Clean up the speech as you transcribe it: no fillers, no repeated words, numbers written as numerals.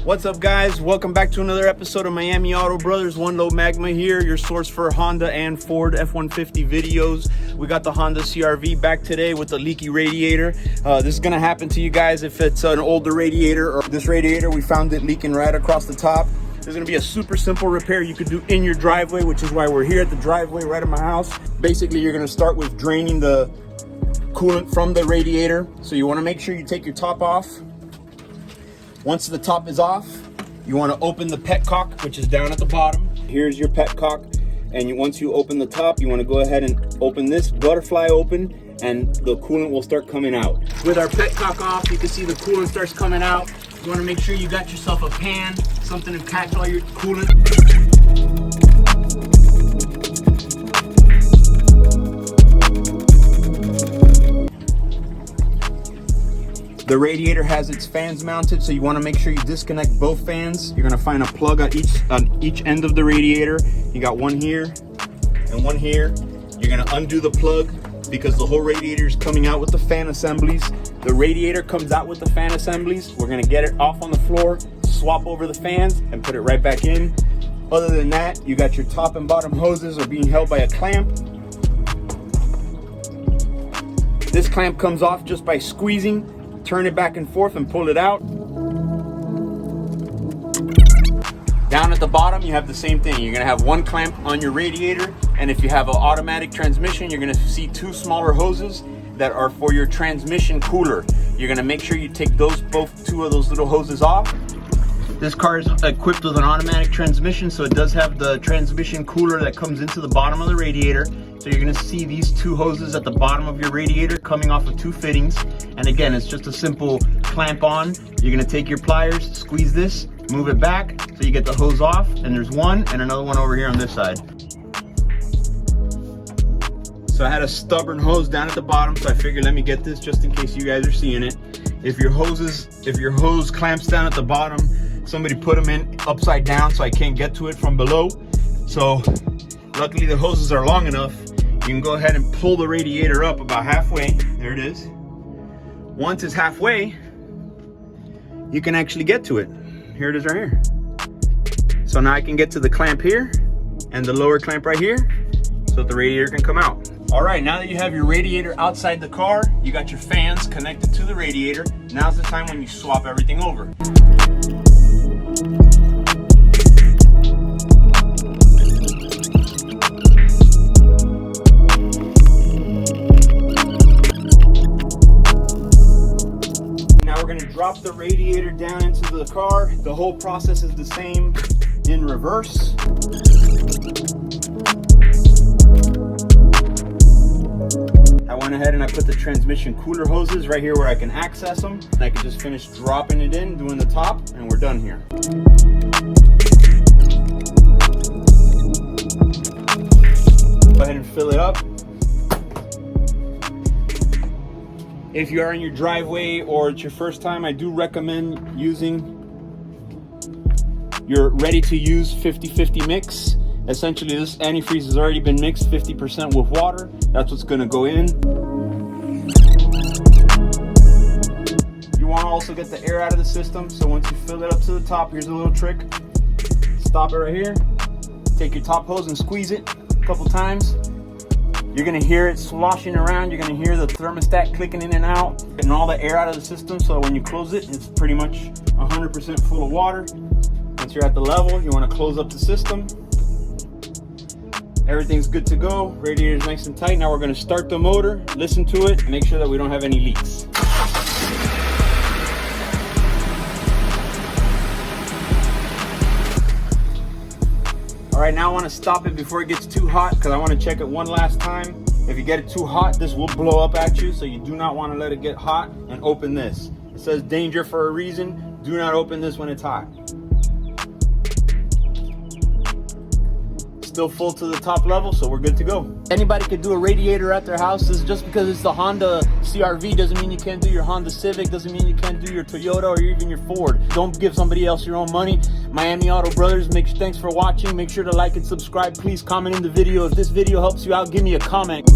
What's up, guys? Welcome back to another episode of Miami Auto Brothers. One Low Magma here, your source for Honda and Ford F-150 videos. We got the Honda CR-V back today with the leaky radiator. This is gonna happen to you guys if it's an older radiator, or this radiator, we found it leaking right across the top. There's gonna be a super simple repair you could do in your driveway, which is why we're here at the driveway right at my house. Basically, you're gonna start with draining the coolant from the radiator. So you wanna make sure you take your top off. Once the top is off, you want to open the petcock, which is down at the bottom. Here's your petcock, and once you open the top, you want to go ahead and open this butterfly open, and the coolant will start coming out. With our petcock off, you can see the coolant starts coming out. You want to make sure you got yourself a pan, something to catch all your coolant. The radiator has its fans mounted, so you want to make sure you disconnect both fans. You're going to find a plug on each end of the radiator. You got one here and one here. You're going to undo the plug because the whole radiator is coming out with the fan assemblies. The radiator comes out with the fan assemblies. We're going to get it off on the floor, swap over the fans, and put it right back in. Other than that, you got your top and bottom hoses are being held by a clamp. This clamp comes off just by squeezing. Turn it back and forth and pull it out. Down at the bottom, you have the same thing. You're gonna have one clamp on your radiator, and if you have an automatic transmission, you're gonna see two smaller hoses that are for your transmission cooler. You're gonna make sure you take two of those little hoses off. This car is equipped with an automatic transmission, so it does have the transmission cooler that comes into the bottom of the radiator. So you're gonna see these two hoses at the bottom of your radiator coming off of two fittings. And again, it's just a simple clamp on. You're gonna take your pliers, squeeze this, move it back, so you get the hose off, and there's one and another one over here on this side. So I had a stubborn hose down at the bottom, so I figured let me get this just in case you guys are seeing it. If your hose clamps down at the bottom, somebody put them in upside down so I can't get to it from below. So luckily the hoses are long enough. You can go ahead and pull the radiator up about halfway. There it is. Once it's halfway, you can actually get to it. Here it is right here. So now I can get to the clamp here and the lower clamp right here so the radiator can come out. All right, now that you have your radiator outside the car, you got your fans connected to the radiator. Now's the time when you swap everything over. Drop the radiator down into the car. The whole process is the same in reverse. I went ahead and I put the transmission cooler hoses right here where I can access them. And I can just finish dropping it in, doing the top, and we're done here. Go ahead and fill it up. If you are in your driveway or it's your first time, I do recommend using your ready-to-use 50-50 mix. Essentially, this antifreeze has already been mixed 50% with water. That's what's going to go in. You want to also get the air out of the system, so once you fill it up to the top, here's a little trick. Stop it right here. Take your top hose and squeeze it a couple times. You're gonna hear it sloshing around. You're gonna hear the thermostat clicking in and out, getting all the air out of the system. So when you close it, it's pretty much 100% full of water. Once you're at the level, you wanna close up the system. Everything's good to go. Radiator's nice and tight. Now we're gonna start the motor, listen to it, make sure that we don't have any leaks. All right, now I want to stop it before it gets too hot because I want to check it one last time. If you get it too hot, this will blow up at you, so you do not want to let it get hot. And open this. It says danger for a reason. Do not open this when it's hot. Still full to the top level, so we're good to go. Anybody could do a radiator at their house. This is just because it's the Honda CR-V doesn't mean you can't do your Honda Civic, doesn't mean you can't do your Toyota or even your Ford. Don't give somebody else your own money. Miami Auto Brothers, thanks for watching. Make sure to like and subscribe. Please comment in the video. If this video helps you out, give me a comment.